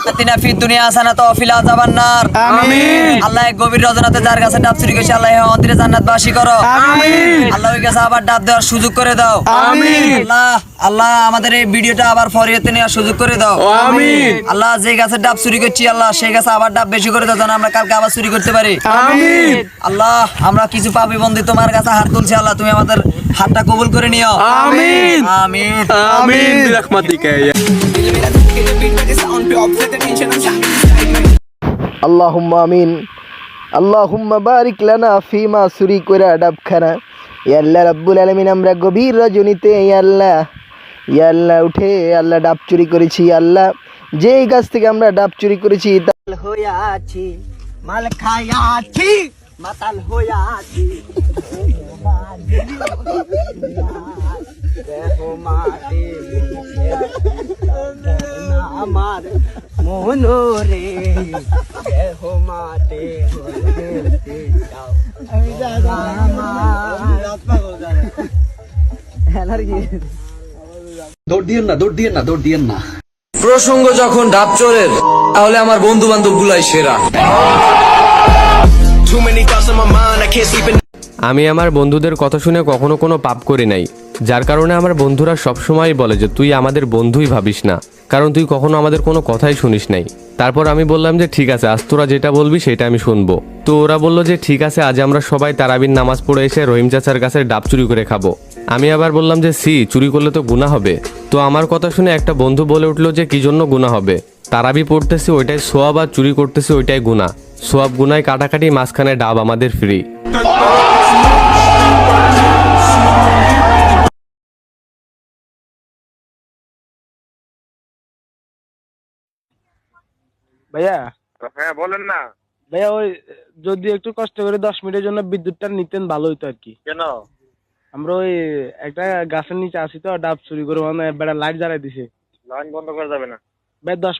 আতিনা ফিদ দুনিয়া হাসানাত ওয়া ফিল আযাবান নার। আমিন। আল্লাহ এক গভীর রজনীতে যার কাছে ডাব চুরি করেছে আল্লাহ অন্তরে জান্নাতবাসী করো। আমিন। আল্লাহ ওই কাছে আবার ডাব দেওয়ার সুযোগ করে দাও। আমিন। আল্লাহ আল্লাহ আমাদের এই ভিডিওটা আবার ফরিয়াতে নেওয়ার সুযোগ করে দাও। আমিন। আল্লাহ যে গাছের ডাব চুরি করছি আল্লাহ সেই গাছে আবার ডাব বেশি করে দাও যেন আমরা কালকে আবার চুরি করতে পারি। আমিন। আল্লাহ আমরা কিছু পাপী বন্দী তোমার কাছে হাত তুলছি আল্লাহ তুমি আমাদের হাতটা কবুল করে নিও। আমিন। আমিন। আমিন বিরহমাতিকা ইয়া আল্লাহুম্মা আমিন। আল্লাহুম্মা বারিক লানা ফিমা চুরি কইরা ডাবখানা। ইয়া আল্লাহ রাব্বুল আলামিন আমরা গভীর রজনীতে ইয়া আল্লাহ উঠে আল্লাহ ডাব চুরি করেছি আল্লাহ যেই গাছ থেকে আমরা ডাব চুরি করেছি তাল হইয়াছি মাল খাইয়াছি মাতাল হইয়াছি আমার মনোরে দেহ মাতে প্রসঙ্গ যখন ডাব চোরের তাহলে আমার বন্ধু বান্ধব গুলাই সেরা। আমি আমার বন্ধুদের কথা শুনে কখনো কোনো পাপ করি নাই, যার কারণে আমার বন্ধুরা সবসময় বলে যে তুই আমাদের বন্ধুই ভাবিস না, কারণ তুই কখনো আমাদের কোনো কথাই শুনিস নাই। তারপর আমি বললাম যে ঠিক আছে আজ তোরা যেটা বলবি সেটা আমি শুনবো। তো ওরা বললো যে ঠিক আছে আজ আমরা সবাই তারাবির নামাজ পড়ে এসে রহিম চাচার কাছে ডাব চুরি করে খাবো। আমি আবার বললাম যে চুরি করলে তো গুনাহ হবে। তো আমার কথা শুনে একটা বন্ধু বলে উঠলো যে কি জন্য গুনাহ হবে, তারাবি পড়তেছি ওইটাই সোয়াব আর চুরি করতেছি ওইটাই গুনাহ। সোয়াব গুনায় কাটাকাটি মাঝখানে ডাব আমাদের ফ্রি। ভাইয়া হ্যাঁ বলেন না। ভাইয়া ওই যদি একটু কষ্ট করে 10 মিনিটের জন্য বিদ্যুৎটা নিতেন ভালো হইতো আর কি। কেন? আমরা ওই একটা গাছের নিচে আছি তো ডাব চুরি করে মানে বেড়া লাইট জ্বালাই দিছে। লাইন বন্ধ করা যাবে না ভাই 10